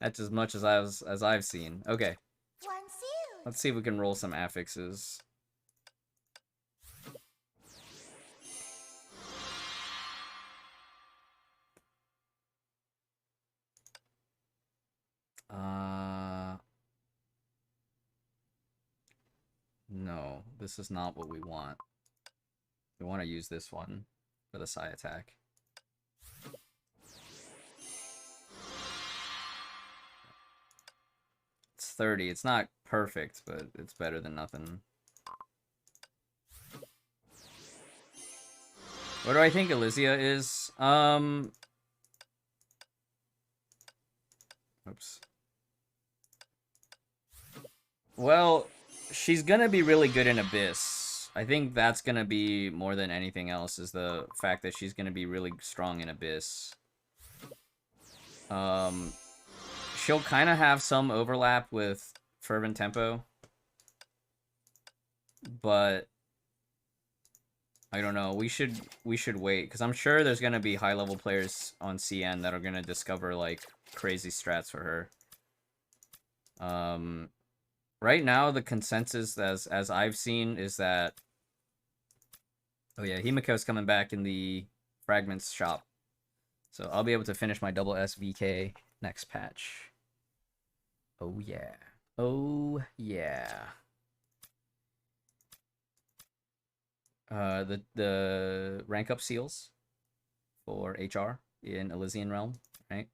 That's as much as I've seen. Okay. Let's see if we can roll some affixes. No, this is not what we want. We want to use this one for the psi attack. It's 30. It's not perfect, but it's better than nothing. What do I think Elysia is? Oops. Well, she's gonna be really good in Abyss. I think that's gonna be more than anything else is the fact that she's gonna be really strong in Abyss. She'll kind of have some overlap with Fervent Tempo, but I don't know. We should wait because I'm sure there's gonna be high level players on CN that are gonna discover like crazy strats for her. Right now the consensus as I've seen is that oh yeah, Himiko's coming back in the fragments shop, so I'll be able to finish my double SVK next patch. Oh yeah, oh yeah. The rank up seals for HR in Elysian Realm, right?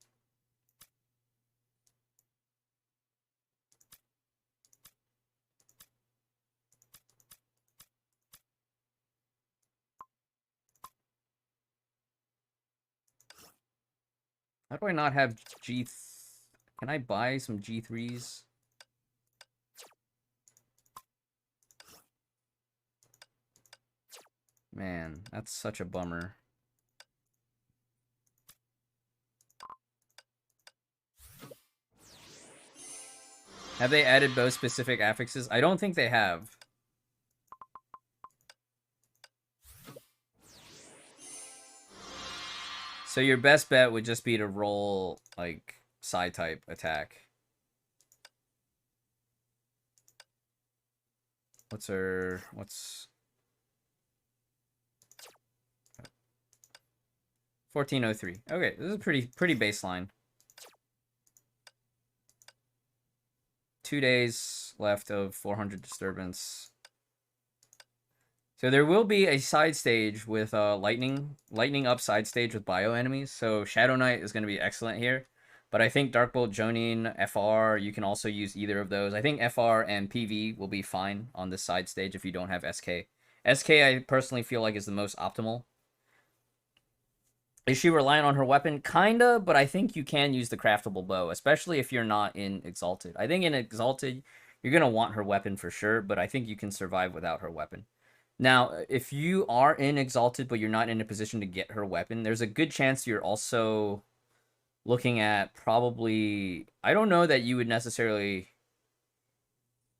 How do I not have G? Can I buy some G3s? Man, that's such a bummer. Have they added bow specific affixes? I don't think they have. So your best bet would just be to roll like psi type attack. What's 1403. Okay, this is pretty baseline. 2 days left of 400 disturbance. So there will be a side stage with lightning up side stage with bio enemies. So Shadow Knight is going to be excellent here. But I think Darkbolt, Jonin, FR, you can also use either of those. I think FR and PV will be fine on this side stage if you don't have SK. SK I personally feel like is the most optimal. Is she reliant on her weapon? Kinda, but I think you can use the craftable bow, especially if you're not in Exalted. I think in Exalted, you're going to want her weapon for sure, but I think you can survive without her weapon. Now, if you are in Exalted, but you're not in a position to get her weapon, there's a good chance you're also looking at probably... I don't know that you would necessarily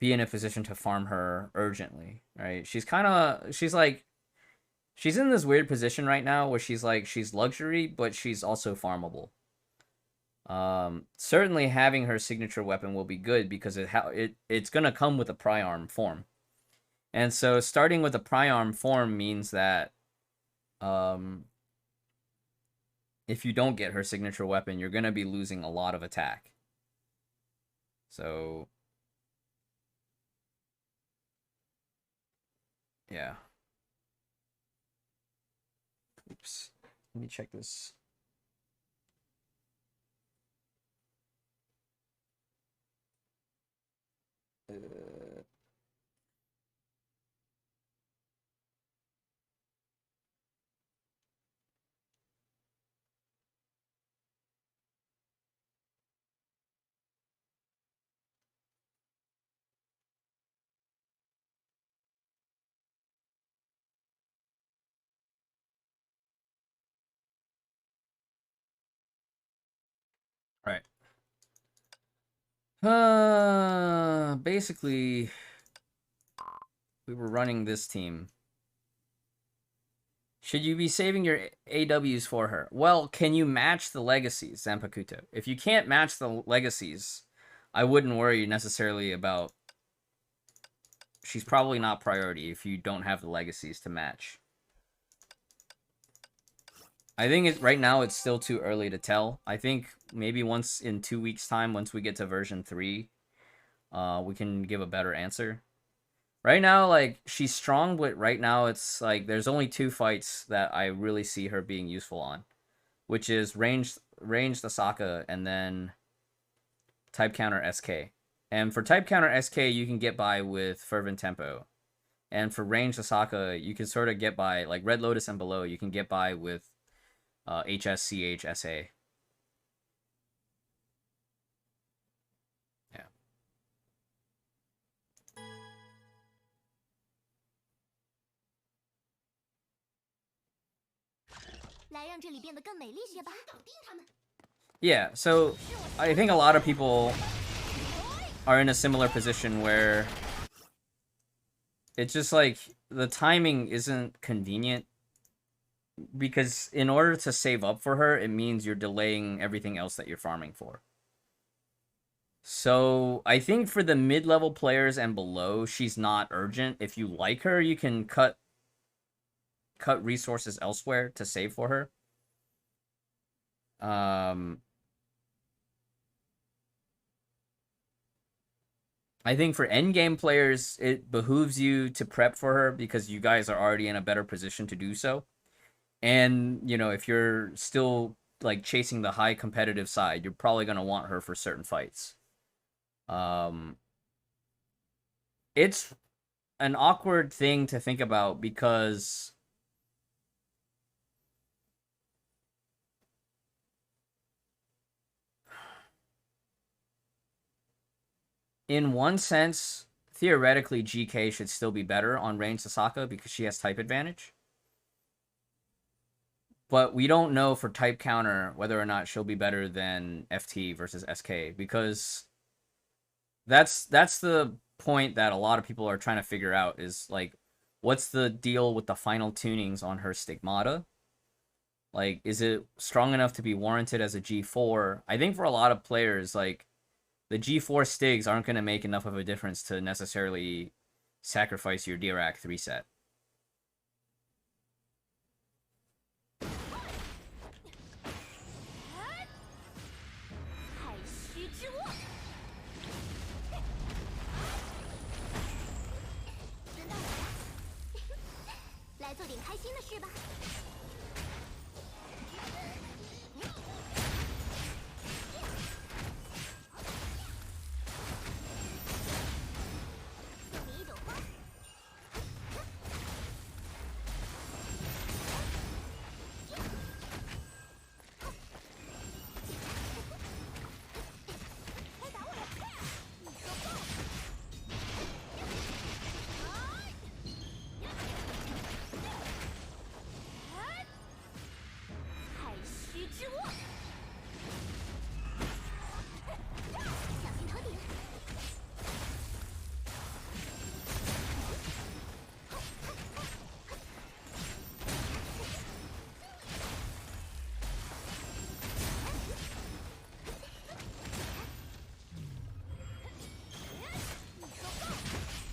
be in a position to farm her urgently, right? She's like... She's in this weird position right now where she's luxury, but she's also farmable. Certainly having her signature weapon will be good because it's going to come with a Priarm form. And so starting with a Priarm form means that if you don't get her signature weapon, you're going to be losing a lot of attack. So, yeah. Oops. Let me check this. Right. Basically, we were running this team. Should you be saving your AWs for her? Well, can you match the legacies, Zanpakuto? If you can't match the legacies, I wouldn't worry necessarily about... She's probably not priority if you don't have the legacies to match. I think right now it's still too early to tell. I think maybe once in 2 weeks' time, once we get to version 3, we can give a better answer. Right now, like, she's strong, but right now it's like there's only 2 fights that I really see her being useful on, which is ranged Assaka and then type counter SK. And for type counter SK, you can get by with Fervent Tempo. And for ranged Assaka, you can sort of get by, like Red Lotus and below, you can get by with HSCHSA. Yeah. 来让这里变得更美丽些吧。搞定他们。Yeah, so I think a lot of people are in a similar position where it's just like the timing isn't convenient, because in order to save up for her, it means you're delaying everything else that you're farming for. So I think for the mid-level players and below, she's not urgent. If you like her, you can cut resources elsewhere to save for her. I think for endgame players, it behooves you to prep for her because you guys are already in a better position to do so. And, you know, if you're still, like, chasing the high competitive side, you're probably going to want her for certain fights. It's an awkward thing to think about because in one sense, theoretically, GK should still be better on Ranged Assaka because she has type advantage. But we don't know for type counter whether or not she'll be better than FT versus SK, because that's the point that a lot of people are trying to figure out, is like, what's the deal with the final tunings on her stigmata? Like, is it strong enough to be warranted as a G4? I think for a lot of players, like, the G4 stigs aren't going to make enough of a difference to necessarily sacrifice your Dirac 3 set.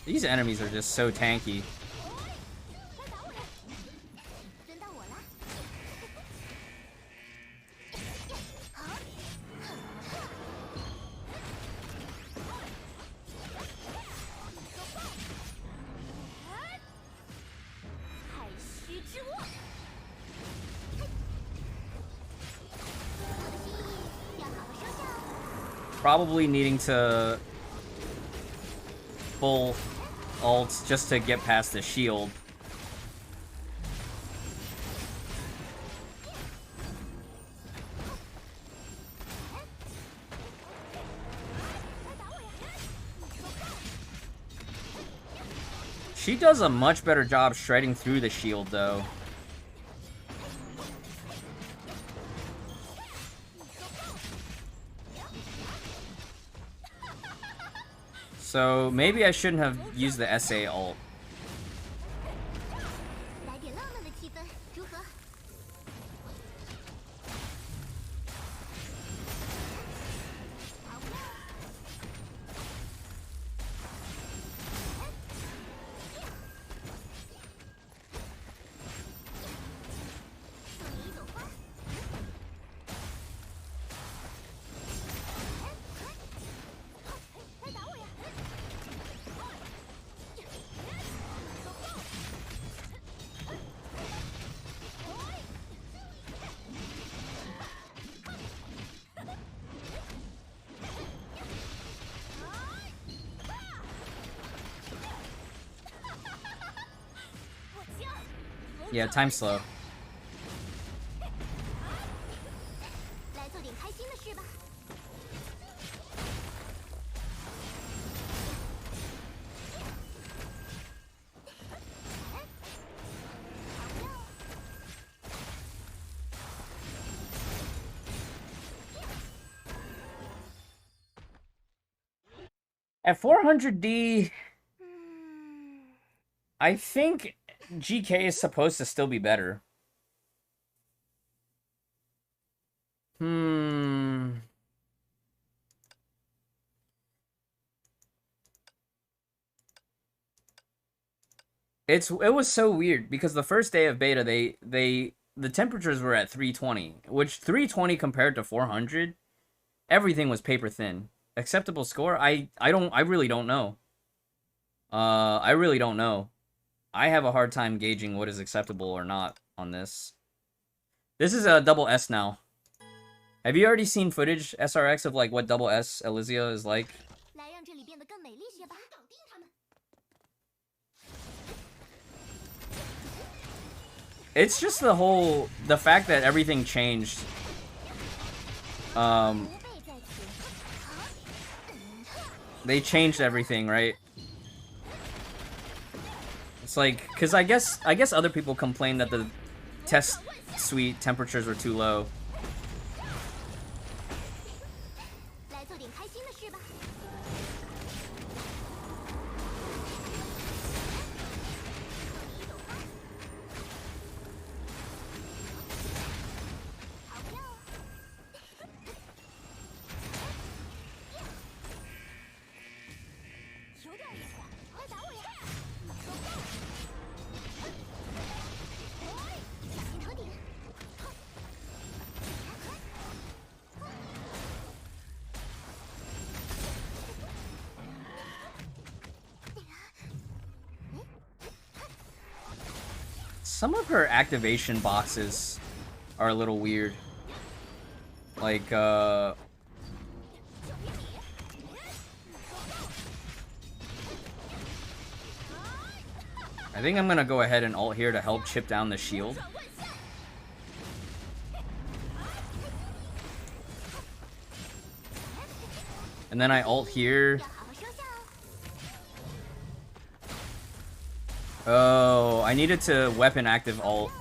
These enemies are just so tanky. Probably needing to full ults just to get past the shield. She does a much better job shredding through the shield, though. So maybe I shouldn't have used the SA ult. Yeah, time slow. At 400D, I think GK is supposed to still be better. It was so weird because the first day of beta the temperatures were at 320, which 320 compared to 400, everything was paper thin. Acceptable score? I really don't know. I really don't know. I have a hard time gauging what is acceptable or not on this. This is a double S now. Have you already seen footage, SRX, of like what double S Elysia is like? It's just the fact that everything changed. They changed everything, right? It's like, cause I guess other people complained that the test suite temperatures were too low. Some of her activation boxes are a little weird. Like, I think I'm gonna go ahead and ult here to help chip down the shield. And then I ult here. Oh, I needed to weapon active ult.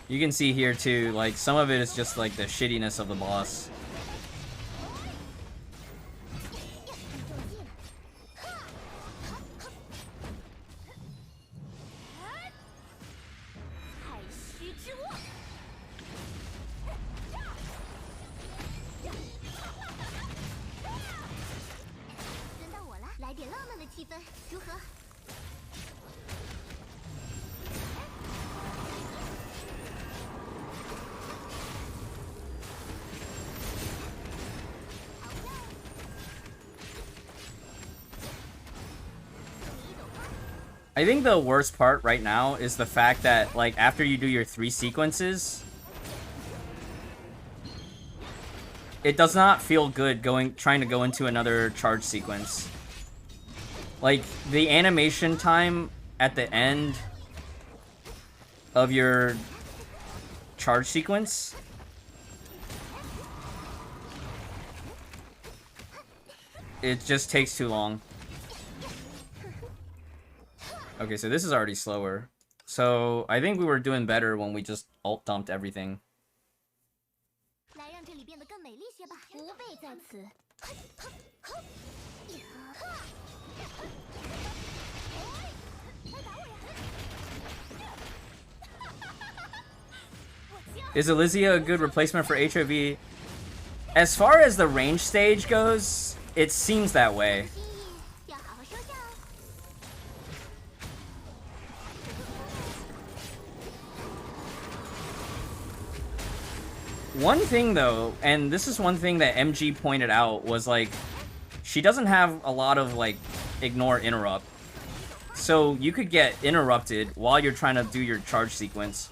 You can see here too, like some of it is just like the shittiness of the boss. I think the worst part right now is the fact that, like, after you do your 3 sequences, it does not feel good trying to go into another charge sequence. Like, the animation time at the end of your charge sequence, it just takes too long. Okay, so this is already slower. So I think we were doing better when we just ult dumped everything. Is Elysia a good replacement for HOV? As far as the range stage goes, it seems that way. One thing though, and this is one thing that MG pointed out, was like, she doesn't have a lot of like ignore interrupt. So you could get interrupted while you're trying to do your charge sequence.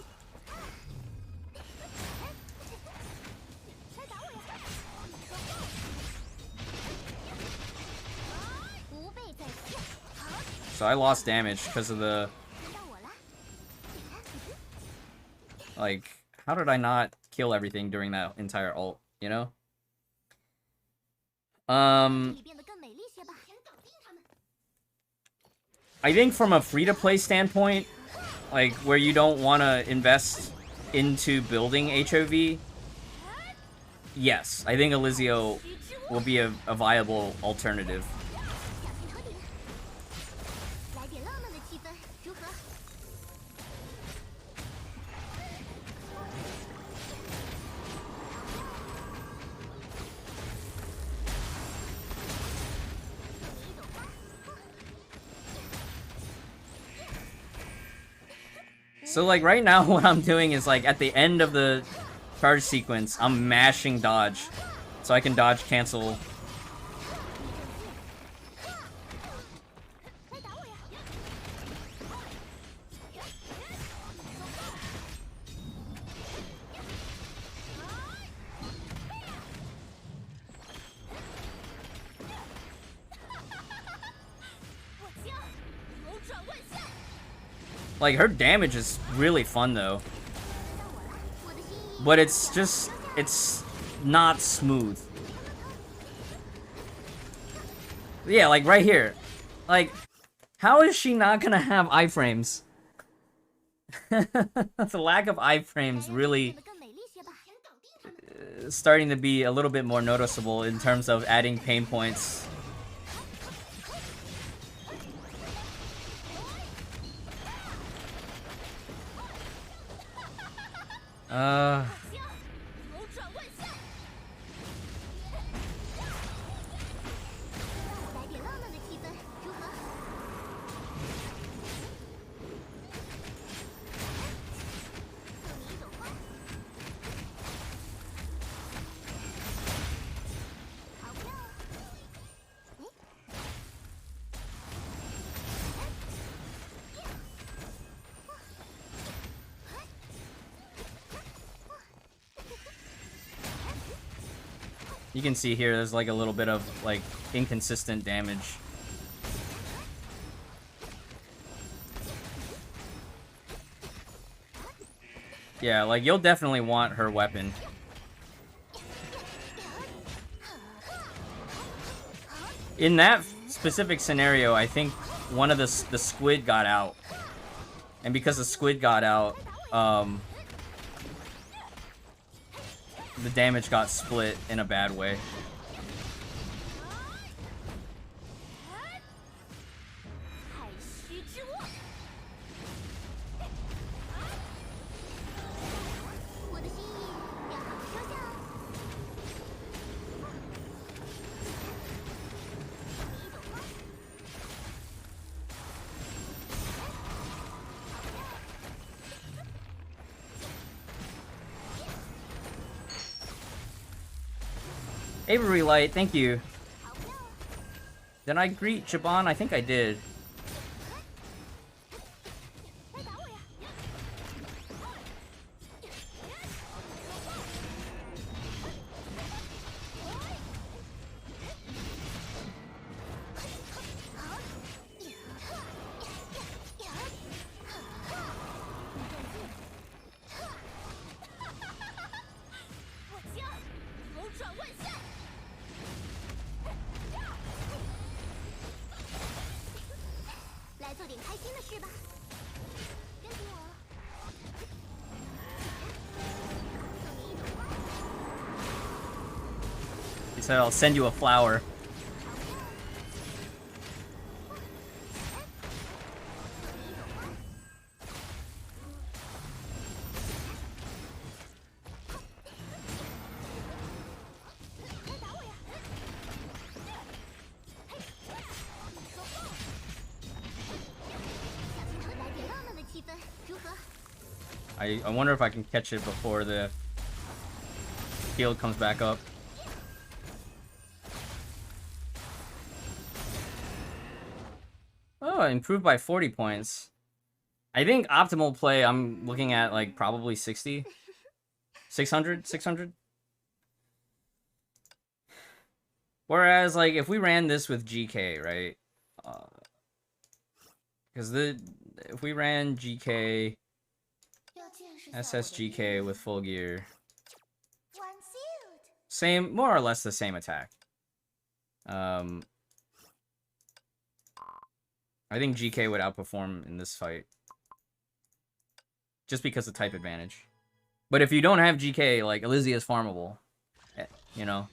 So I lost damage because of the... Like, how did I not kill everything during that entire ult, you know? I think from a free-to-play standpoint, like, where you don't want to invest into building HOV, yes, I think Elysia will be a viable alternative. So, like, right now, what I'm doing is, like, at the end of the charge sequence, I'm mashing dodge. So I can dodge cancel. Like, her damage is really fun, though. But it's just... it's not smooth. Yeah, like, right here. Like, how is she not gonna have iframes? The lack of iframes really... starting to be a little bit more noticeable in terms of adding pain points. You can see here, there's like a little bit of like inconsistent damage. Yeah, like you'll definitely want her weapon. In that specific scenario, I think one of the squid got out. And because the squid got out, the damage got split in a bad way. Avery Light, thank you. Did I greet Jabon? I think I did. He said, I'll send you a flower. I wonder if I can catch it before the field comes back up. Oh, improved by 40 points. I think optimal play, I'm looking at like probably 60. 600? 600? Whereas, like, if we ran this with GK, right? Because if we ran GK, SSGK with full gear, same, more or less the same attack. I think GK would outperform in this fight. Just because of type advantage. But if you don't have GK, like, Elysia is farmable. You know?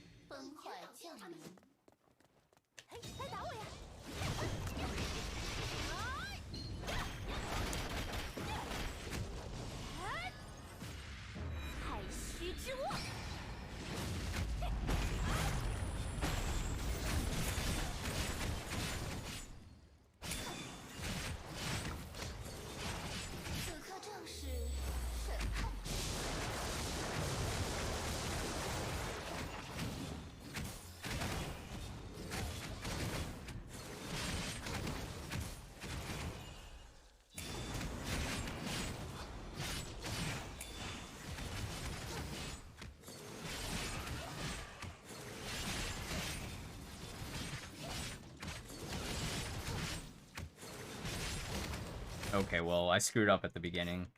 Okay, well, I screwed up at the beginning.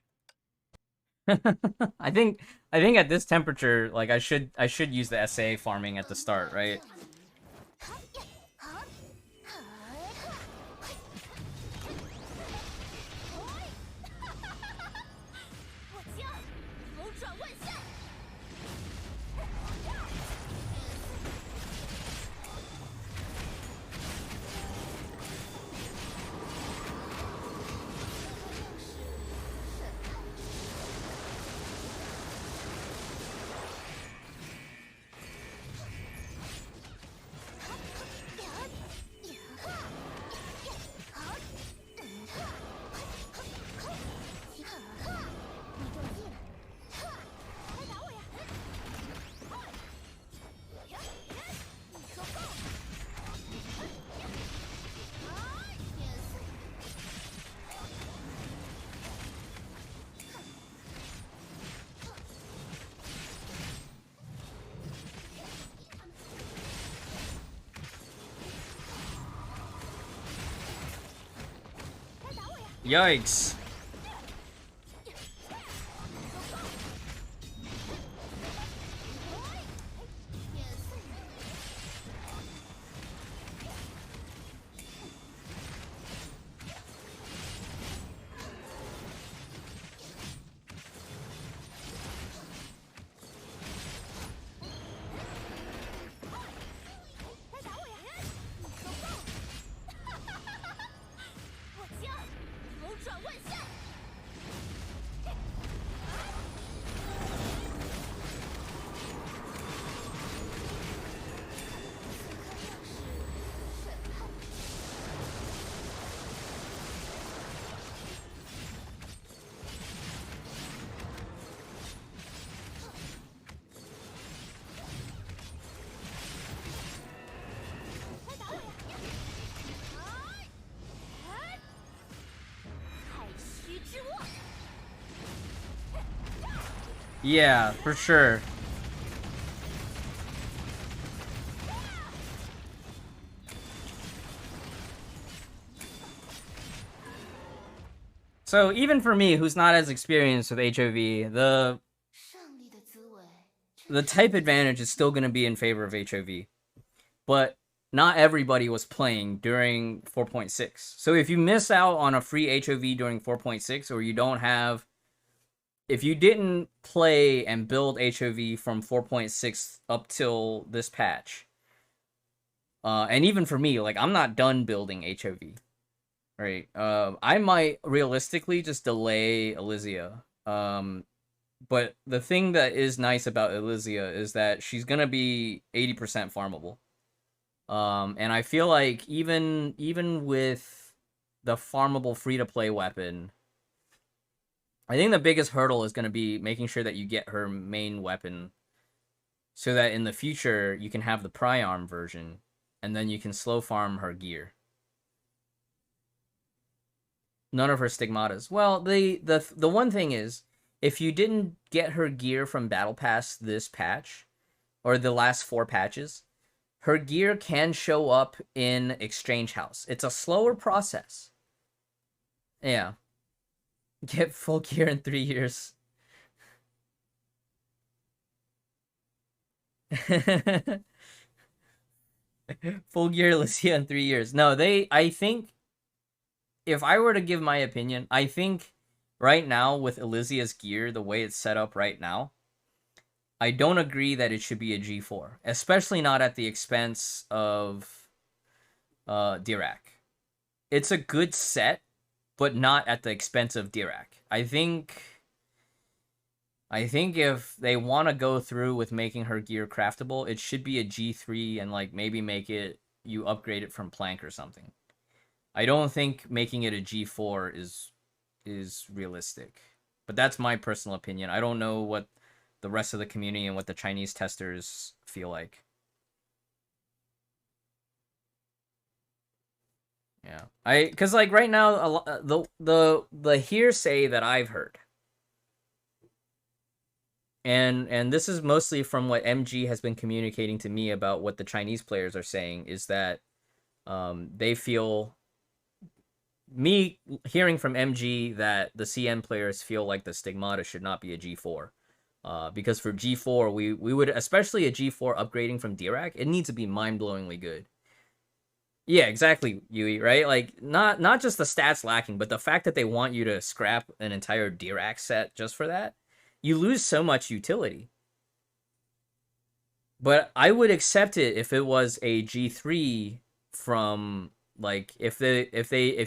I think at this temperature, like I should use the SA farming at the start, right? Yikes. Yeah, for sure. So even for me, who's not as experienced with HOV, the type advantage is still going to be in favor of HOV. But not everybody was playing during 4.6. So if you miss out on a free HOV during 4.6, or you don't have, if you didn't play and build HOV from 4.6 up till this patch, and even for me, like, I'm not done building HOV, right? I might realistically just delay Elysia. But the thing that is nice about Elysia is that she's gonna be 80% farmable. And I feel like even with the farmable free-to-play weapon, I think the biggest hurdle is going to be making sure that you get her main weapon so that in the future you can have the pry arm version, and then you can slow farm her gear. None of her stigmatas. Well, the one thing is, if you didn't get her gear from Battle Pass this patch, or the last 4 patches, her gear can show up in Exchange House. It's a slower process. Yeah. Get full gear in 3 years. Full gear Elysia in 3 years. No, I think, if I were to give my opinion, I think right now with Elysia's gear, the way it's set up right now, I don't agree that it should be a G4, especially not at the expense of Dirac. It's a good set, but not at the expense of Dirac. I think if they want to go through with making her gear craftable, it should be a G3 and like maybe make it, you upgrade it from plank or something. I don't think making it a G4 is realistic. But that's my personal opinion. I don't know what the rest of the community and what the Chinese testers feel like. Yeah. Cuz like right now the hearsay that I've heard, and this is mostly from what MG has been communicating to me about what the Chinese players are saying, is that they feel, me hearing from MG, that the CN players feel like the stigmata should not be a G4. Because for G4, we would, especially a G4 upgrading from Dirac, it needs to be mind-blowingly good. Yeah, exactly, Yui, right? Like, not just the stats lacking, but the fact that they want you to scrap an entire Dirac set just for that, you lose so much utility. But I would accept it if it was a G3 from, like, if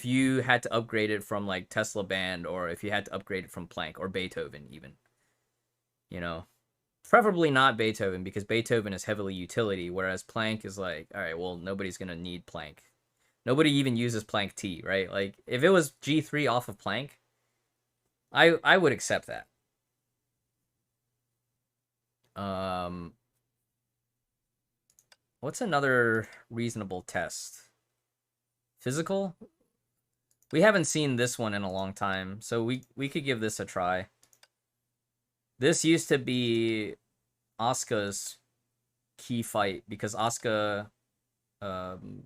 you had to upgrade it from like Tesla Band, or if you had to upgrade it from Planck or Beethoven even. You know, preferably not Beethoven, because Beethoven is heavily utility, whereas Planck is like, all right, well, nobody's gonna need Planck. Nobody even uses Planck T, right? Like, if it was G3 off of Planck, I would accept that. What's another reasonable test? Physical? We haven't seen this one in a long time, so we could give this a try. This used to be Asuka's key fight, because Asuka... and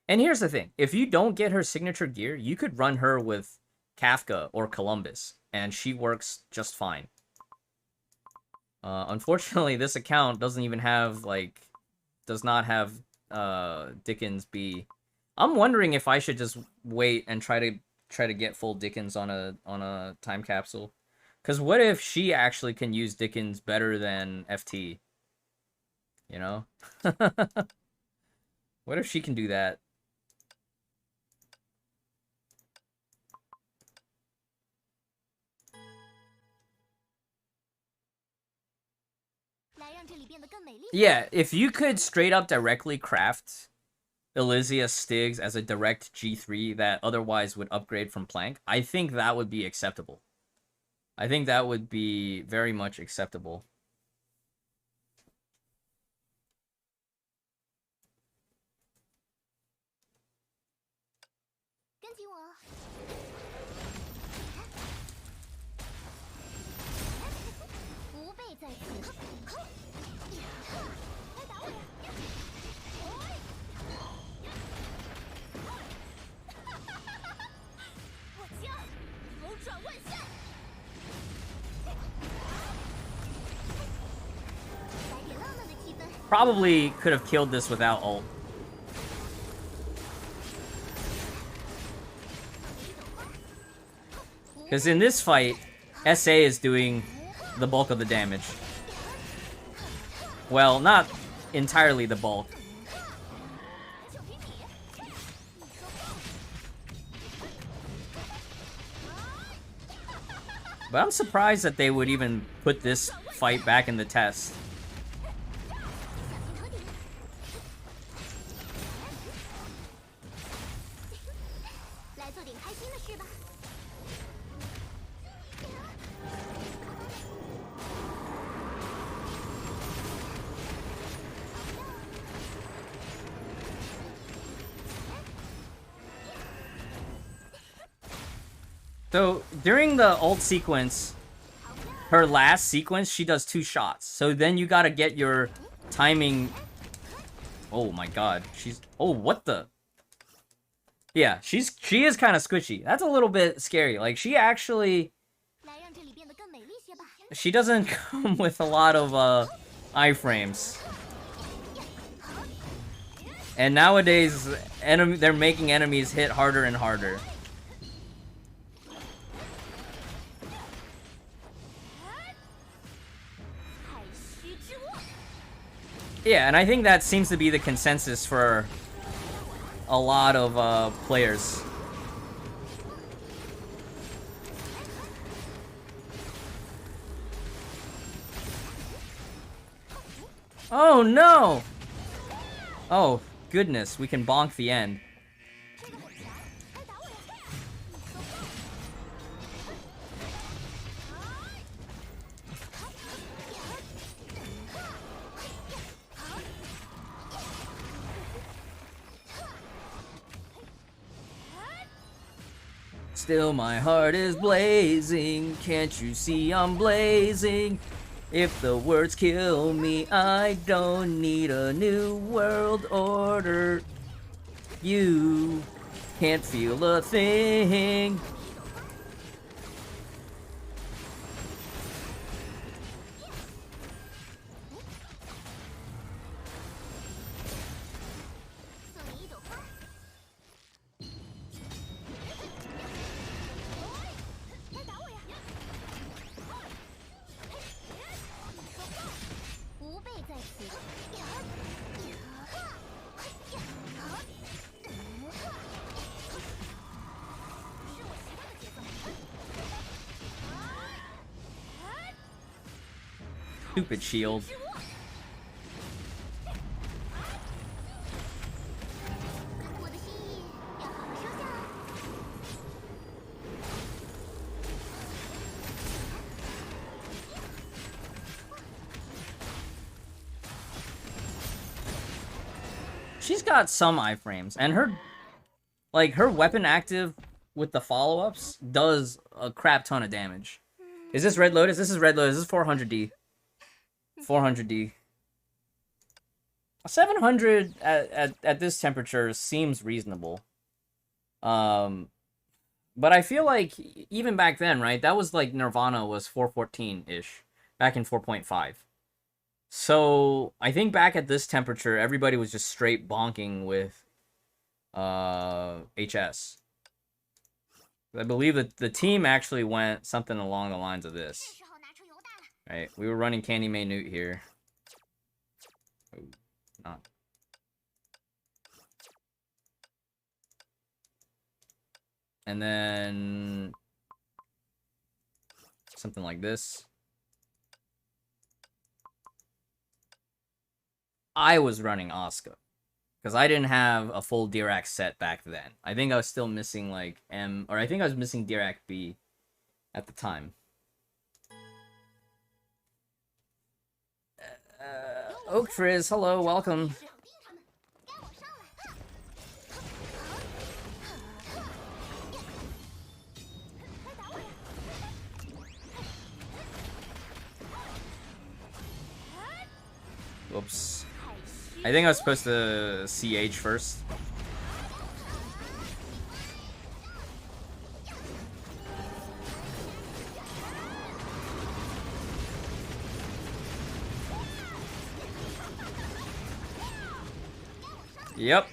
here's the thing. If you don't get her signature gear, you could run her with Kafka or Columbus, and she works just fine. Unfortunately, this account doesn't even have, like... does not have Dickens B. I'm wondering if I should just wait and try to get full Dickens on a time capsule. Because what if she actually can use Dickens better than FT? You know? What if she can do that? Yeah, if you could straight up directly craft Elysia Stigs as a direct G3 that otherwise would upgrade from Planck, I think that would be acceptable. I think that would be very much acceptable. Probably could have killed this without ult. Because in this fight, SA is doing the bulk of the damage. Well, not entirely the bulk. But I'm surprised that they would even put this fight back in the test. So during the ult sequence, her last sequence, she does 2 shots. So then you gotta get your timing. Oh my god, she's. Oh, what the? Yeah, she is kind of squishy. That's a little bit scary. Like she actually. She doesn't come with a lot of iframes. And nowadays, they're making enemies hit harder and harder. Yeah, and I think that seems to be the consensus for a lot of players. Oh no! Oh goodness, we can bonk the end. Still my heart is blazing, can't you see I'm blazing? If the words kill me, I don't need a new world order. You can't feel a thing. Stupid shield. She's got some iframes, and her weapon active with the follow-ups does a crap ton of damage. Is this Red Lotus? This is Red Lotus. This is 400D. 400D. 700 at this temperature seems reasonable. But I feel like even back then, right? That was like Nirvana was 414-ish back in 4.5. So I think back at this temperature, everybody was just straight bonking with HS. I believe that the team actually went something along the lines of this. Right, we were running Candy May Newt here. Oh, not. And then something like this. I was running Assaka because I didn't have a full Dirac set back then. I think I was still missing like M, or I think I was missing Dirac B at the time. Oak Frizz, hello, welcome. Whoops. I think I was supposed to CH first. Yep.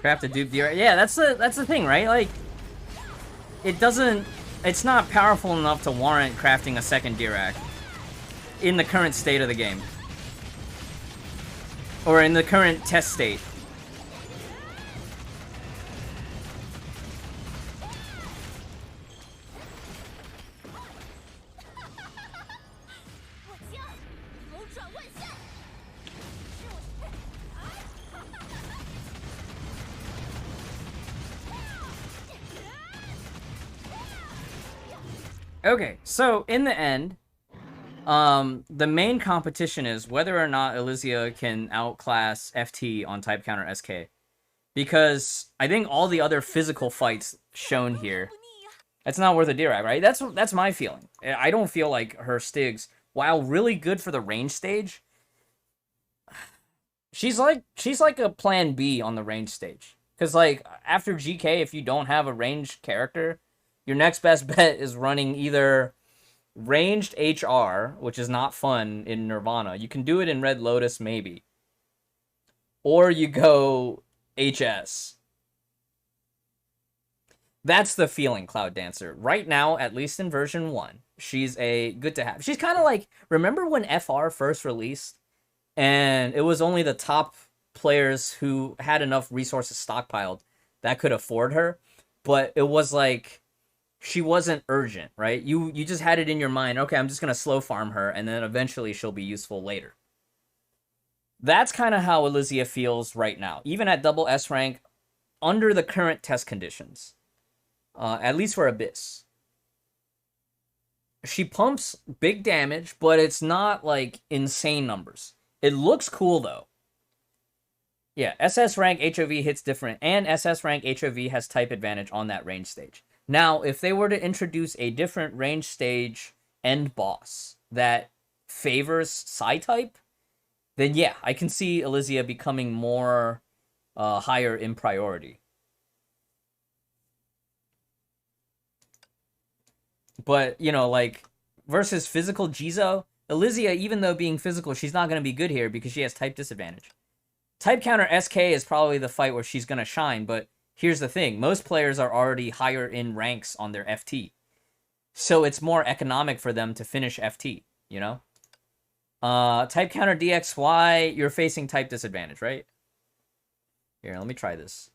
Craft a dupe Dirac. Yeah, that's the thing, right? Like, it's not powerful enough to warrant crafting a second Dirac in the current state of the game. Or in the current test state. Okay, so in the end, the main competition is whether or not Elysia can outclass FT on type counter SK. Because I think all the other physical fights shown here, it's not worth a Dirac, right? That's my feeling. I don't feel like her stigs, while really good for the range stage, she's like a plan B on the range stage. Because like after GK, if you don't have a ranged character, your next best bet is running either ranged HR, which is not fun in Nirvana. You can do it in Red Lotus maybe, or you go HS. That's the feeling, Cloud Dancer. Right now, at least in version 1, she's a good to have. She's kind of like, remember when FR first released and it was only the top players who had enough resources stockpiled that could afford her, but it was like she wasn't urgent, right? You just had it in your mind, okay, I'm just going to slow farm her and then eventually she'll be useful later. That's kind of how Elysia feels right now, even at double S rank under the current test conditions. At least for Abyss. She pumps big damage, but it's not like insane numbers. It looks cool though. Yeah, SS rank HOV hits different, and SS rank HOV has type advantage on that range stage. Now, if they were to introduce a different range stage end boss that favors Psi type, then yeah, I can see Elysia becoming more higher in priority. But, you know, like, versus physical Jizo, Elysia, even though being physical, she's not going to be good here because she has type disadvantage. Type counter SK is probably the fight where she's going to shine, but here's the thing. Most players are already higher in ranks on their FT. So it's more economic for them to finish FT, you know? Type counter DXY, you're facing type disadvantage, right? Here, let me try this.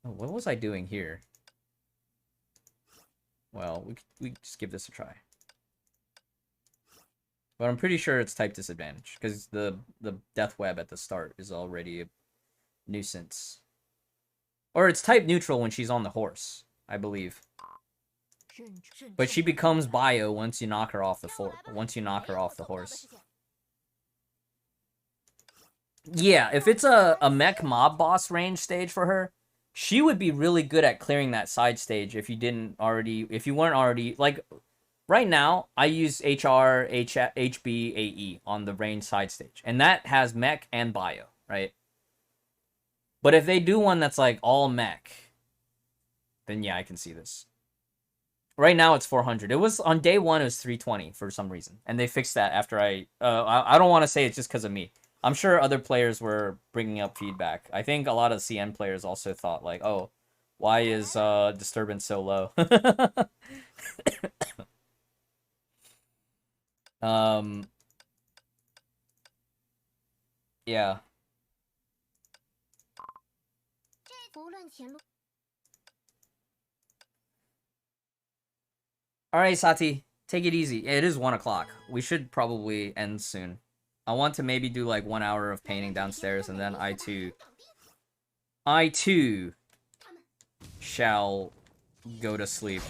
Oh, what was I doing here? Well, we just give this a try. But I'm pretty sure it's type disadvantage, because the death web at the start is already a nuisance. Or it's type neutral when she's on the horse, I believe. But she becomes bio once you knock her off the horse. Yeah, if it's a mech mob boss range stage for her, she would be really good at clearing that side stage if you weren't already, like, right now, I use HR, HB, AE on the range side stage. And that has mech and bio, right? But if they do one that's, like, all mech, then yeah, I can see this. Right now, it's 400. It was, on day 1, it was 320 for some reason. And they fixed that after I don't want to say it's just because of me. I'm sure other players were bringing up feedback. I think a lot of CN players also thought, like, oh, why is Disturbance so low? Yeah. Alright, Sati. Take it easy. It is 1 o'clock. We should probably end soon. I want to maybe do like 1 hour of painting downstairs, and then I too shall go to sleep.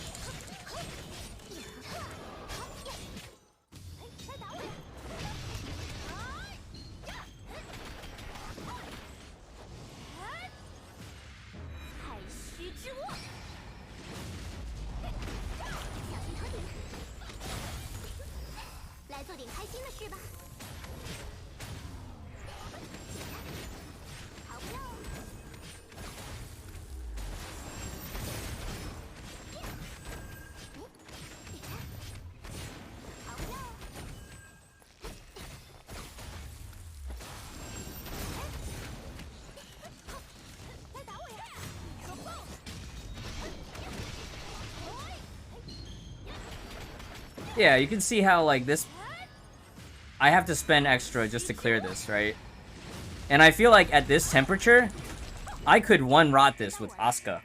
Yeah, you can see how, like, this... I have to spend extra just to clear this, right? And I feel like at this temperature, I could one-rot this with Asuka.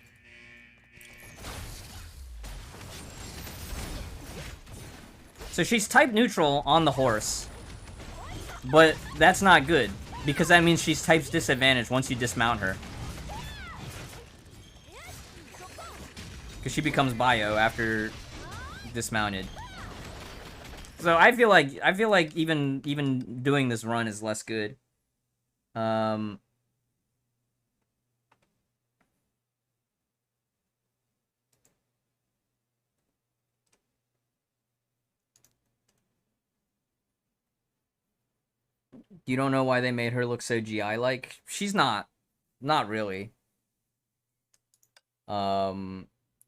So she's type neutral on the horse. But that's not good, because that means she's type's disadvantage once you dismount her. Because she becomes bio after dismounted. So I feel like even doing this run is less good. You don't know why they made her look so GI-like? She's not really.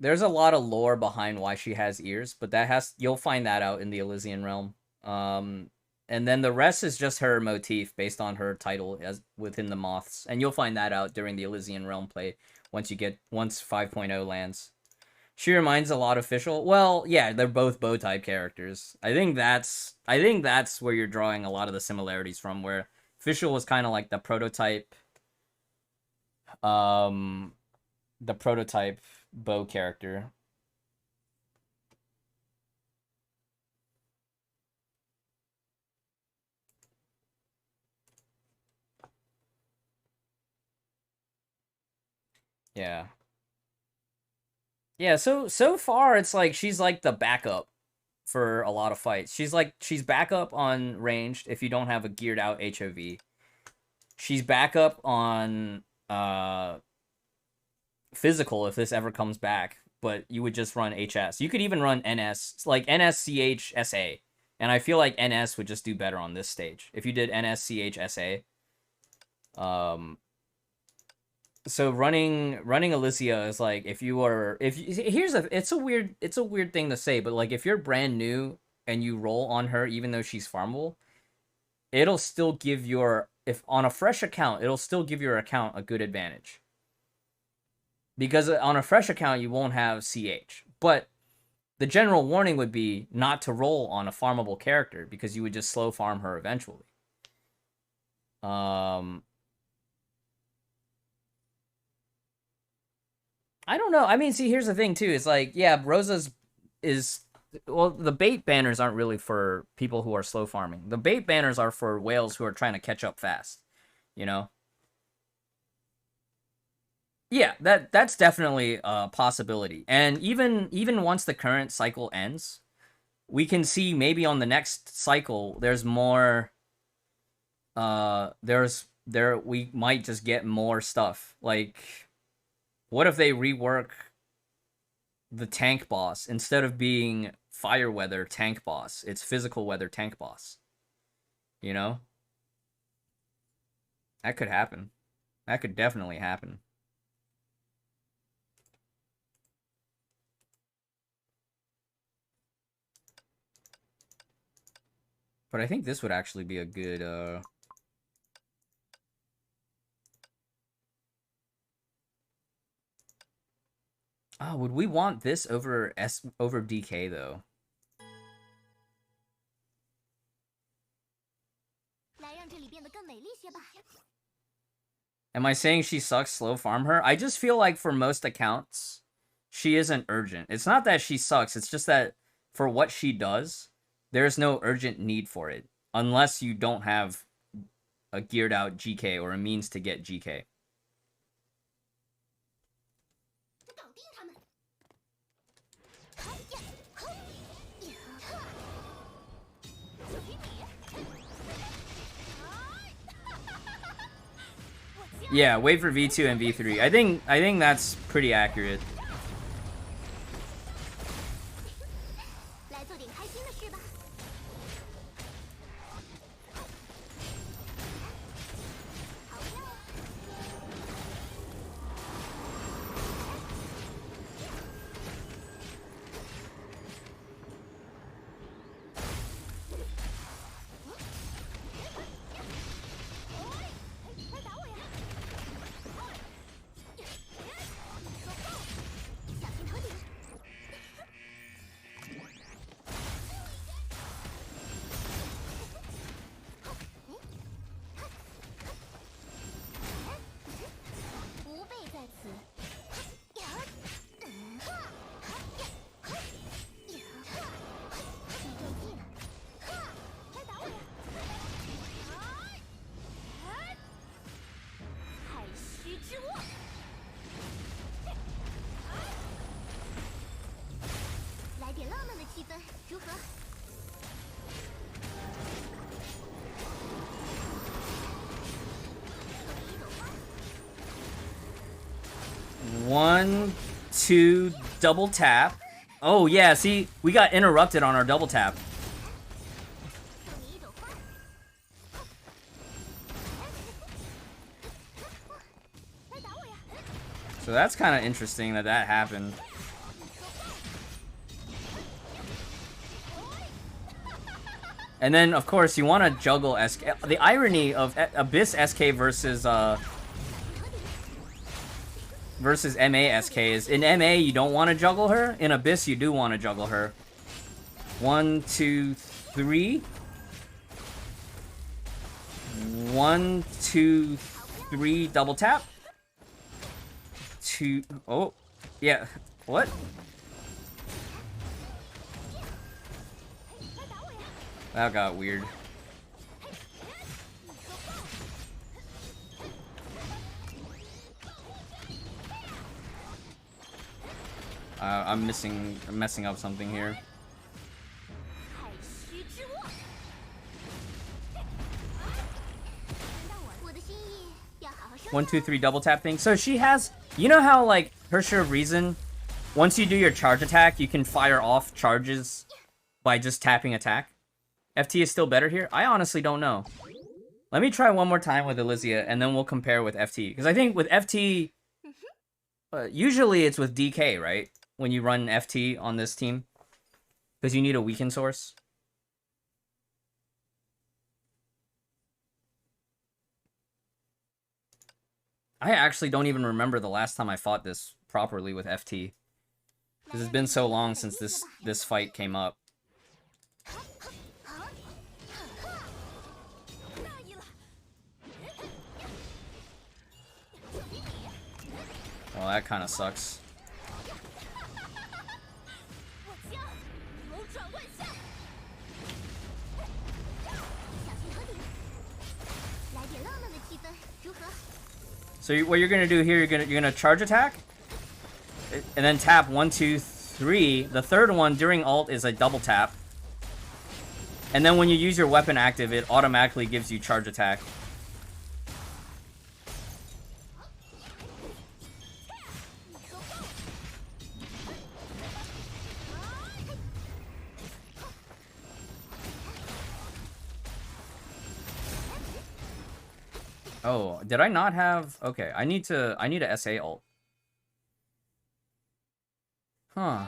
There's a lot of lore behind why she has ears, but you'll find that out in the Elysian realm. And then the rest is just her motif based on her title as within the moths, and you'll find that out during the Elysian realm play once 5.0 lands. She reminds a lot of Fischl. Well, yeah, they're both bow type characters. I think that's where you're drawing a lot of the similarities from, where Fischl was kind of like the prototype bow character. Yeah. Yeah, so far it's like she's like the backup for a lot of fights. She's backup on ranged if you don't have a geared out HOV. She's backup on physical if this ever comes back, but you would just run HS. You could even run NS, like NSCHSA. And I feel like NS would just do better on this stage. If you did NSCHSA. So running Elysia is like it's a weird thing to say, but like if you're brand new and you roll on her even though she's farmable, it'll still give if on a fresh account, it'll still give your account a good advantage. Because on a fresh account you won't have CH. But the general warning would be not to roll on a farmable character because you would just slow farm her eventually. I don't know. I mean, see, here's the thing too. It's like, yeah, Rosa's the bait banners aren't really for people who are slow farming. The bait banners are for whales who are trying to catch up fast. You know? Yeah, that's definitely a possibility. And even once the current cycle ends, we can see maybe on the next cycle there's more we might just get more stuff. Like, what if they rework the tank boss instead of being fire weather tank boss? It's physical weather tank boss. You know? That could happen. That could definitely happen. But I think this would actually be a good Oh, would we want this over DK though? Am I saying she sucks, slow farm her? I just feel like for most accounts, she isn't urgent. It's not that she sucks, it's just that for what she does, there's no urgent need for it. Unless you don't have a geared out GK or a means to get GK. Yeah, wait for V2 and V3. I think that's pretty accurate. 1, 2, double tap. Oh yeah, see, we got interrupted on our double tap. So that's kind of interesting that that happened. And then, of course, you want to juggle SK. The irony of Abyss SK versus MA SK is, in MA you don't want to juggle her. In Abyss you do want to juggle her. 1, 2, 3. 1, 2, 3. Double tap. 2. Oh, yeah. What? That got weird. I'm messing up something here. 1, 2, 3 double tap thing. So she has, you know how like her sure reason, once you do your charge attack, you can fire off charges by just tapping attack. FT is still better here? I honestly don't know. Let me try one more time with Elysia, and then we'll compare with FT. Because I think with FT, usually it's with DK, right? When you run FT on this team. Because you need a weaken source. I actually don't even remember the last time I fought this properly with FT. Because it's been so long since this fight came up. Well, that kind of sucks. So what you're gonna do here, you're gonna charge attack, and then tap 1, 2, 3. The third one during ult is a double tap, and then when you use your weapon active, it automatically gives you charge attack. Oh, did I not have? Okay, I need a SA ult. Huh.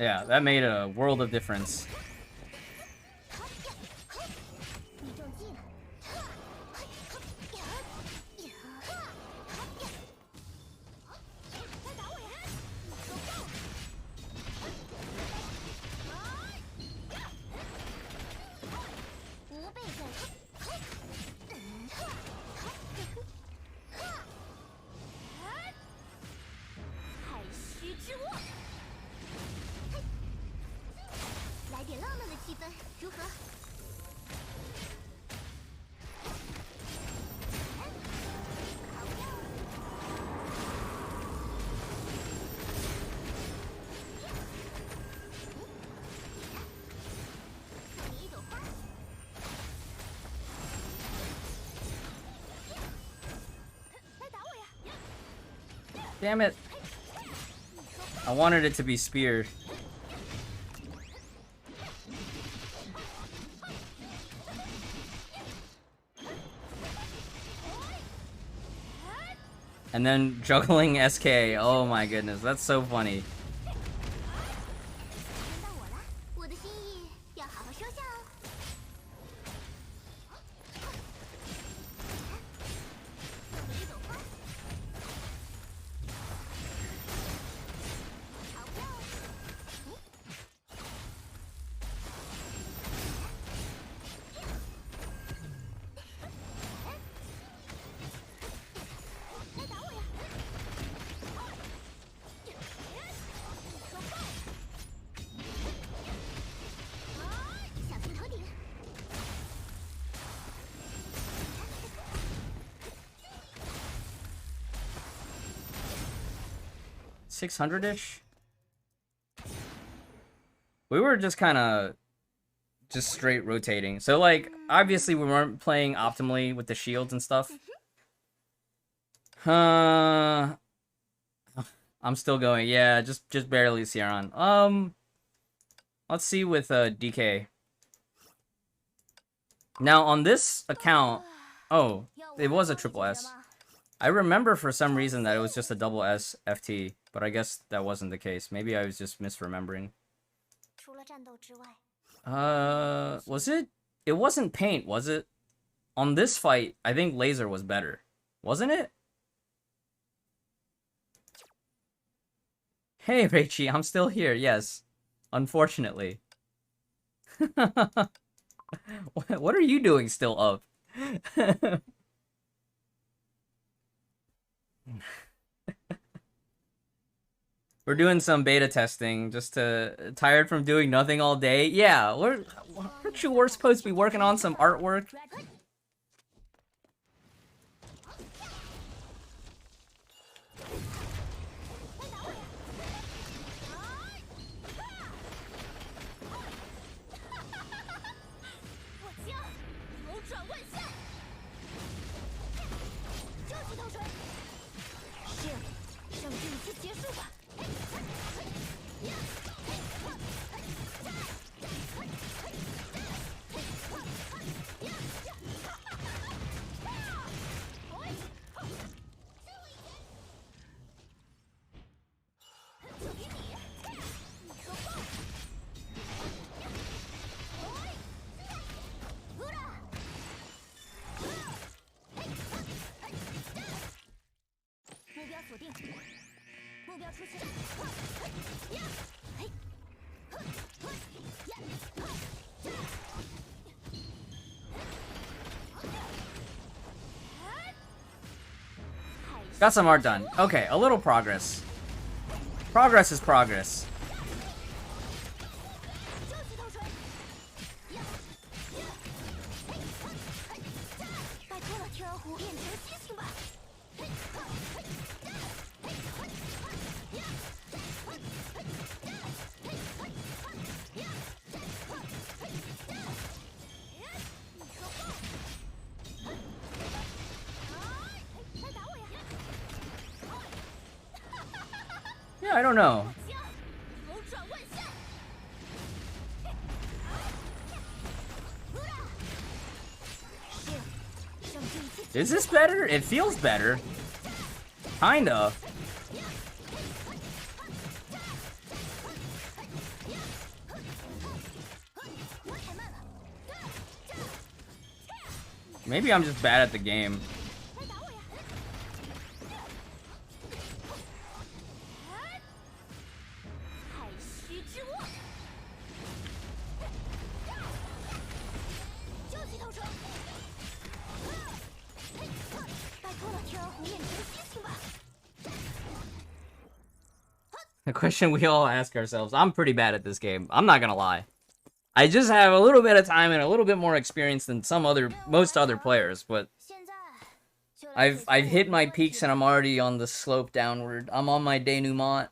Yeah, that made a world of difference. Damn it. I wanted it to be spear. And then juggling SK. Oh my goodness, that's so funny. 600-ish. We were just kind of just straight rotating. So, like, obviously we weren't playing optimally with the shields and stuff. I'm still going. Yeah, just barely Sierran. Let's see with DK. Now, on this account... Oh, it was a triple S. I remember for some reason that it was just a double S FT, but I guess that wasn't the case. Maybe I was just misremembering. Was it? It wasn't paint, was it? On this fight, I think laser was better. Wasn't it? Hey, Reichi, I'm still here, yes. Unfortunately. What are you doing still up? We're doing some beta testing, just tired from doing nothing all day. Yeah, aren't you we're supposed to be working on some artwork? Got some art done. Okay, a little progress. Progress is progress. Yeah, I don't know. Is this better? It feels better. Kinda. Maybe I'm just bad at the game. The question we all ask ourselves. I'm pretty bad at this game. I'm not gonna lie. I just have a little bit of time and a little bit more experience than most other players, but I've hit my peaks and I'm already on the slope downward. I'm on my denouement.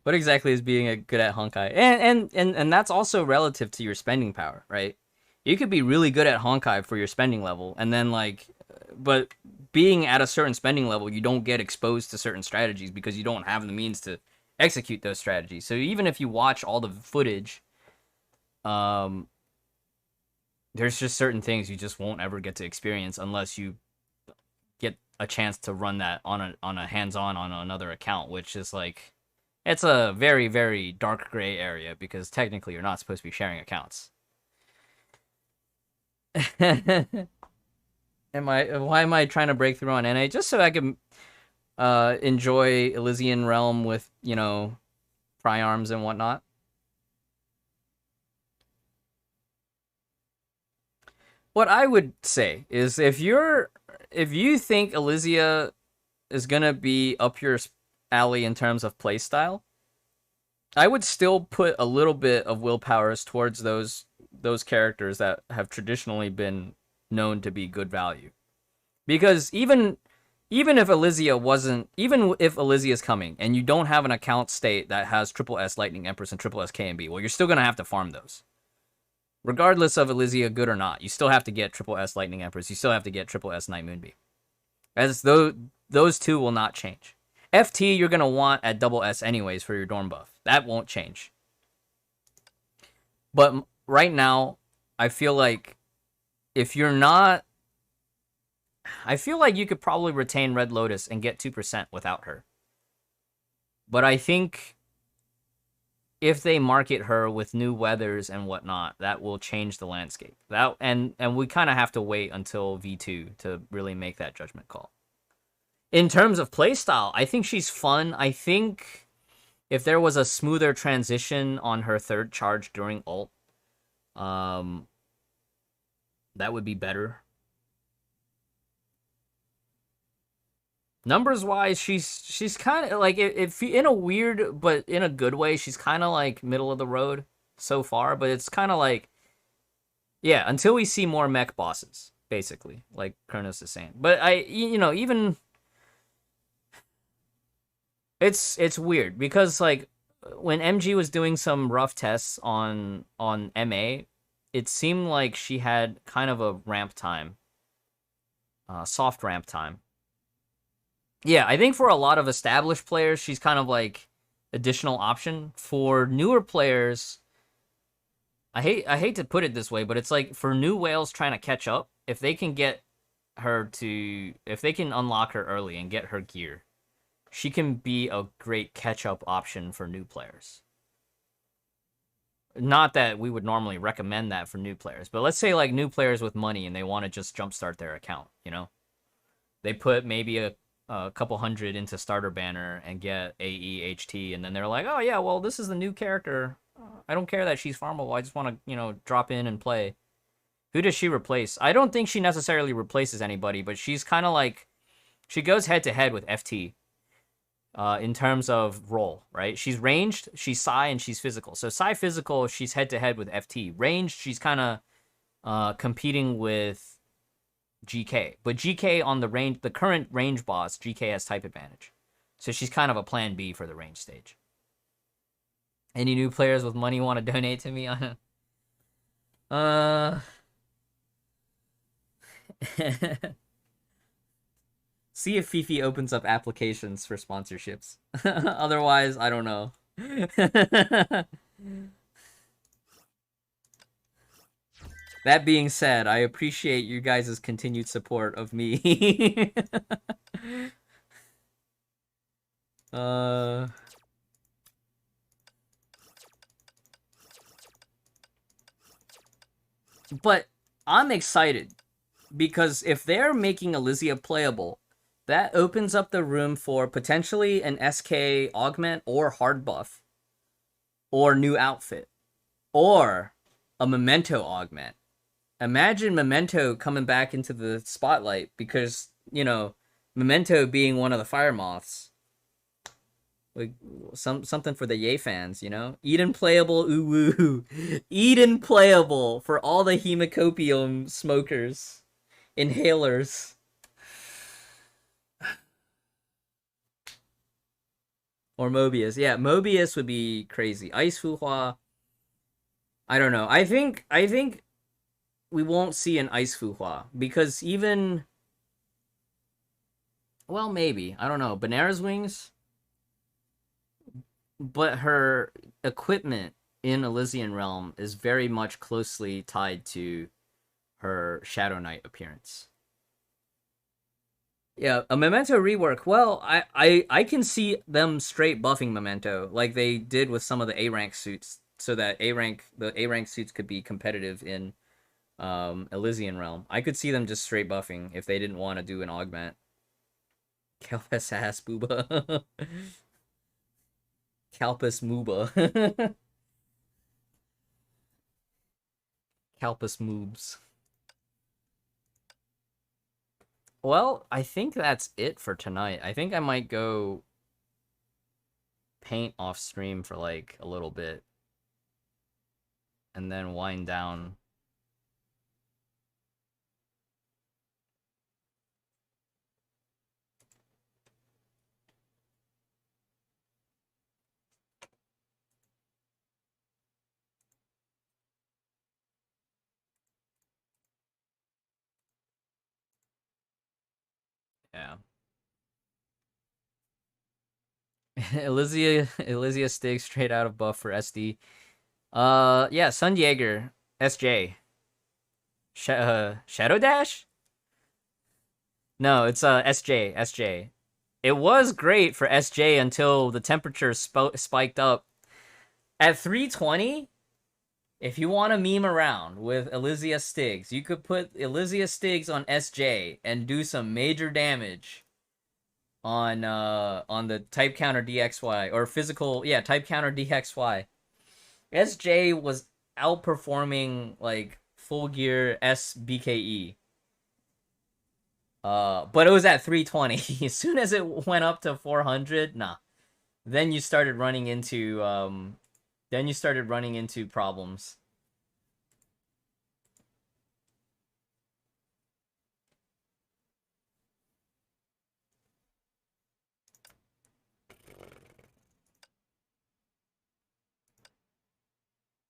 What exactly is being a good at Honkai? And that's also relative to your spending power, right? You could be really good at Honkai for your spending level, and then but being at a certain spending level, you don't get exposed to certain strategies because you don't have the means to execute those strategies. So even if you watch all the footage, there's just certain things you just won't ever get to experience unless you get a chance to run that on a hands-on on another account, which is like, it's a very, very dark gray area because technically you're not supposed to be sharing accounts. Why am I trying to break through on NA? Just so I can enjoy Elysian Realm with, pry arms and whatnot. What I would say is if you think Elysia is gonna be up your alley in terms of playstyle, I would still put a little bit of willpowers towards those characters that have traditionally been known to be good value. Because even if Elysia is coming and you don't have an account state that has triple S Lightning Empress and triple S KMB, well, you're still gonna have to farm those. Regardless of Elysia good or not, you still have to get triple S Lightning Empress. You still have to get triple S Night Moonbeam. As though those two will not change. FT you're gonna want at double S anyways for your Dorm buff. That won't change. But right now, I feel like if you're not, I feel like you could probably retain Red Lotus and get 2% without her. But I think if they market her with new weathers and whatnot, that will change the landscape. And we kind of have to wait until V2 to really make that judgment call. In terms of playstyle, I think she's fun. I think if there was a smoother transition on her third charge during ult, that would be better. Numbers wise, she's kind of like, if in a weird but in a good way, she's kind of like middle of the road so far. But it's kind of like, yeah, until we see more mech bosses, basically, like Kronos is saying. But even it's weird because like when MG was doing some rough tests on MA, it seemed like she had kind of a ramp time, soft ramp time. Yeah, I think for a lot of established players, she's kind of like additional option. For newer players, I hate to put it this way, but it's like for new whales trying to catch up, if they can unlock her early and get her gear, she can be a great catch-up option for new players. Not that we would normally recommend that for new players, but let's say like new players with money and they want to just jumpstart their account, They put maybe a couple hundred into starter banner and get AE, HT, and then they're like, oh yeah, well, this is the new character. I don't care that she's farmable. I just want to, drop in and play. Who does she replace? I don't think she necessarily replaces anybody, but she's kind of like, she goes head-to-head with FT. In terms of role, right? She's ranged, she's Psy, and she's physical. So Psy physical, she's head-to-head with FT. Ranged, she's kind of competing with GK. But GK on the current range boss, GK has type advantage. So she's kind of a plan B for the range stage. Any new players with money want to donate to me? See if Fifi opens up applications for sponsorships. Otherwise, I don't know. That being said, I appreciate you guys' continued support of me. But I'm excited because if they're making Elysia playable, that opens up the room for potentially an SK augment or hard buff or new outfit or a Memento augment. Imagine Memento coming back into the spotlight because, Memento being one of the fire moths. Like something for the Yay fans, Eden playable, ooh woo. Eden playable for all the hemicopium smokers, inhalers. Or Mobius. Yeah, Mobius would be crazy. Ice Fuhua. I don't know. I think we won't see an Ice Fuhua because well, maybe. I don't know. Banera's wings. But her equipment in Elysian Realm is very much closely tied to her Shadow Knight appearance. Yeah, a Memento rework. Well, I can see them straight buffing Memento like they did with some of the A rank suits, so that the A rank suits could be competitive in Elysian Realm. I could see them just straight buffing if they didn't want to do an augment. Calpus ass booba. Calpus mooba. Calpus moobs. Well, I think that's it for tonight. I think I might go paint off stream for like a little bit and then wind down. Yeah. Elysia Stig straight out of buff for SD. Yeah, Sun Jaeger, SJ. Shadow Dash? No, it's SJ. It was great for SJ until the temperature spiked up. At 320, if you want to meme around with Elysia Stigs, you could put Elysia Stigs on SJ and do some major damage on the type counter DXY or physical, yeah, type counter DXY. SJ was outperforming like full gear SBKE. But it was at 320. As soon as it went up to 400, nah. Then you started running into problems.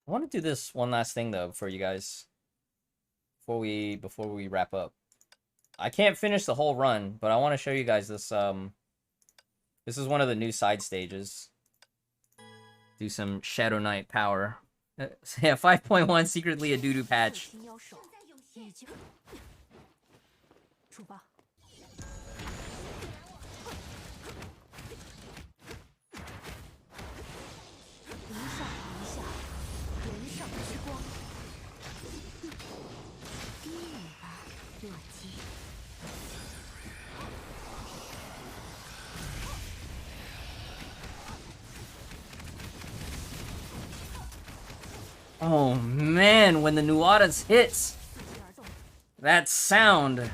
I want to do this one last thing though for you guys before we wrap up. I can't finish the whole run, but I want to show you guys this. This is one of the new side stages. Do some Shadow Knight power. Yeah, 5.1 secretly a doo-doo patch. Oh man, when the Nuadas hits, that sound.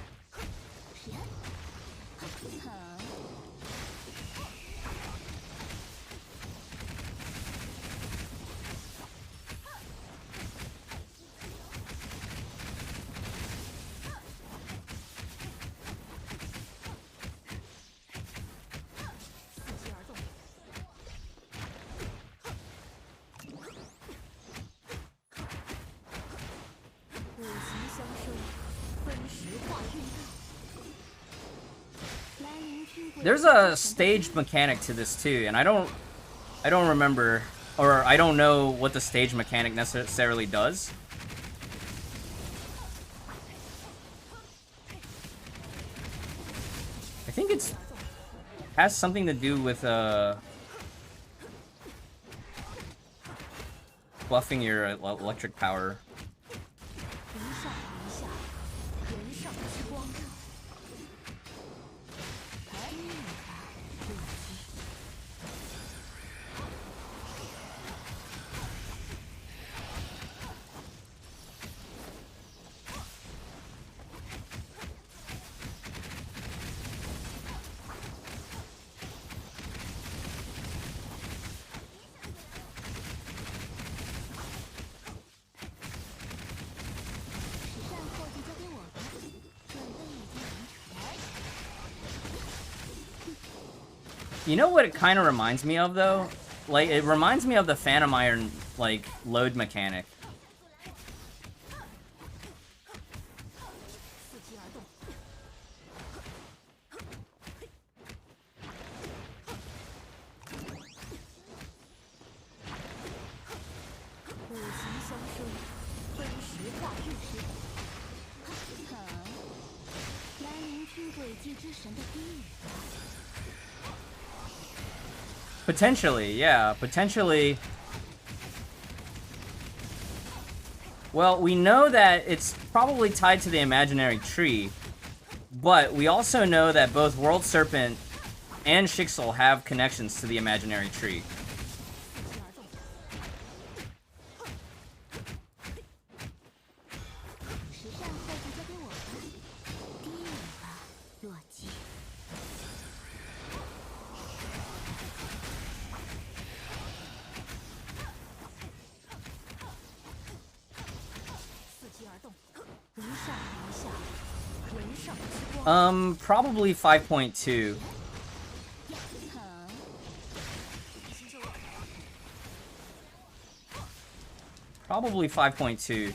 There's a stage mechanic to this too, and I don't remember, or I don't know what the stage mechanic necessarily does. I think it has something to do with buffing your electric power. You know what it kind of reminds me of, though? Like, it reminds me of the Phantom Iron, like, load mechanic. Potentially, yeah. Potentially. Well, we know that it's probably tied to the imaginary tree, But we also know that both World Serpent and Shixel have connections to the imaginary tree. Probably 5.2. Probably 5.2.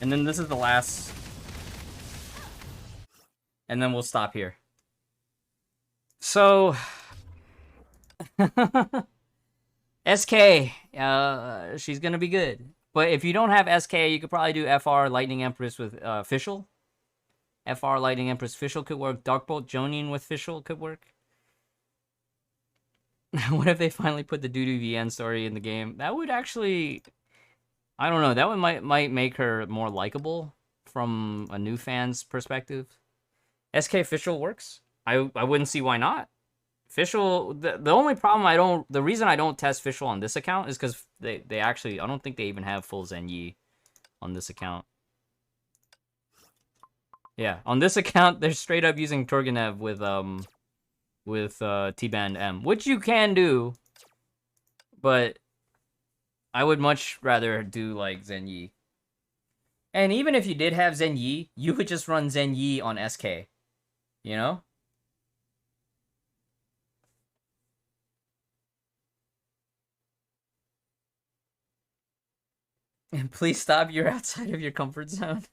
And then this is the last. And then we'll stop here. So SK, she's gonna be good. But if you don't have SK, you could probably do FR Lightning Empress with Fischl. FR Lightning Empress Fischl could work. Darkbolt Jonin with Fischl could work. What if they finally put the Dudu VN story in the game? That would actually, I don't know, that one might make her more likable from a new fan's perspective. SK Fischl works. I wouldn't see why not. Fischl, the only problem the reason I don't test Fischl on this account is because they actually, I don't think they even have full Zen Yi on this account. Yeah, on this account, they're straight up using Turgenev with T-Band M, which you can do, but I would much rather do, like, Zen Yi. And even if you did have Zen Yi, you could just run Zen Yi on SK, you know? And please stop, you're outside of your comfort zone.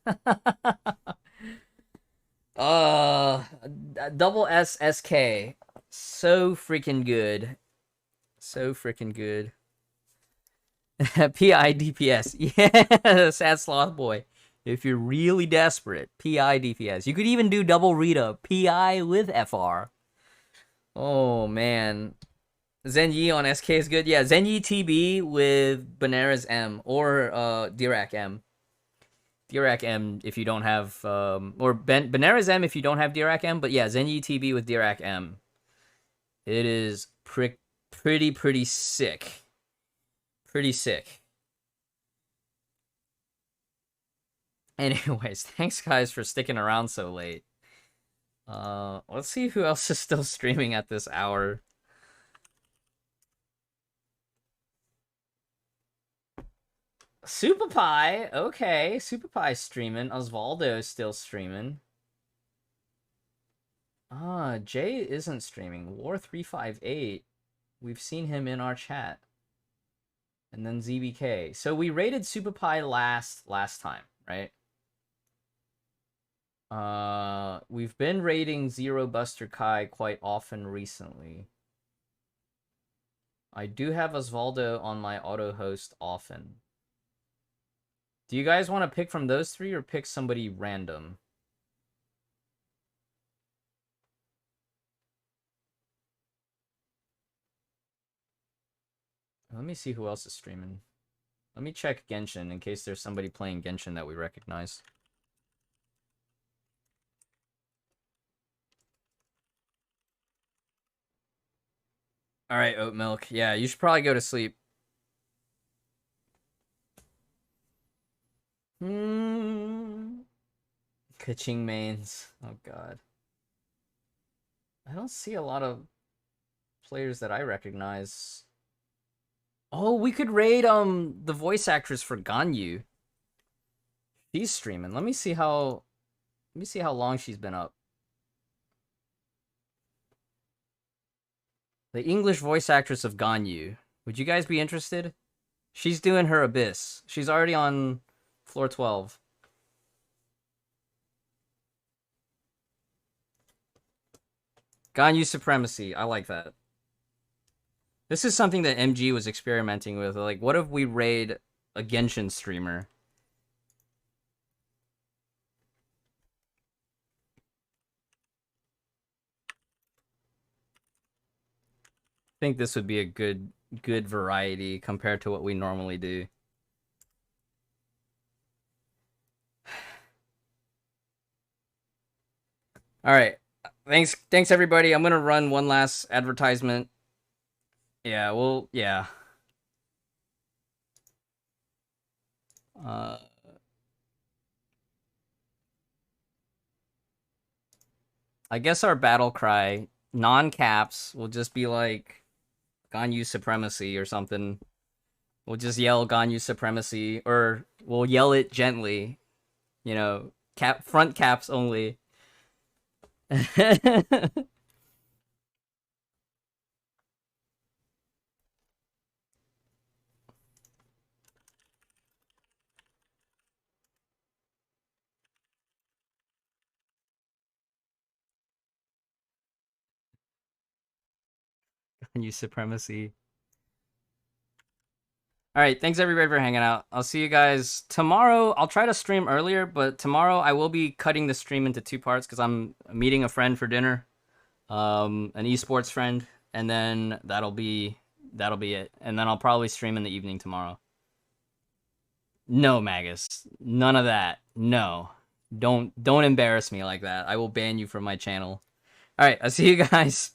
Double SSK. So freaking good. So freaking good. PI DPS. Yeah, sad sloth boy. If you're really desperate, PI DPS. You could even do double Rita. PI with FR. Oh, man. Zen Yi on SK is good. Yeah, Zen Yi TB with Benares M or Dirac M. Dirac M if you don't have, or Benares M if you don't have Dirac M, but yeah, Zen Yi TB with Dirac M. It is pretty sick. Pretty sick. Anyways, thanks guys for sticking around so late. Let's see who else is still streaming at this hour. Super Pie, okay. Super Pie's streaming. Osvaldo's still streaming. Jay isn't streaming. War358. We've seen him in our chat. And then ZBK. So we rated Super Pie last time, right? We've been rating Zero Buster Kai quite often recently. I do have Osvaldo on my auto host often. Do you guys want to pick from those three or pick somebody random? Let me see who else is streaming. Let me check Genshin in case there's somebody playing Genshin that we recognize. All right, oat milk. Yeah, you should probably go to sleep. Hmm. Kaching mains. Oh god. I don't see a lot of players that I recognize. Oh, we could raid the voice actress for Ganyu. She's streaming. Let me see how long she's been up. The English voice actress of Ganyu. Would you guys be interested? She's doing her Abyss. She's already on floor 12. Ganyu Supremacy. I like that. This is something that MG was experimenting with. Like, what if we raid a Genshin streamer? I think this would be a good variety compared to what we normally do. All right. Thanks everybody. I'm going to run one last advertisement. Yeah, well, yeah. Uh I guess our battle cry, non-caps, will just be like Ganyu Supremacy or something. We'll just yell Ganyu Supremacy, or we'll yell it gently. Front caps only. Ganyu Supremacy. All right, thanks everybody for hanging out. I'll see you guys tomorrow. I'll try to stream earlier, but tomorrow I will be cutting the stream into two parts because I'm meeting a friend for dinner, an esports friend, and then that'll be it. And then I'll probably stream in the evening tomorrow. No, Magus, none of that. No, don't embarrass me like that. I will ban you from my channel. All right, I'll see you guys.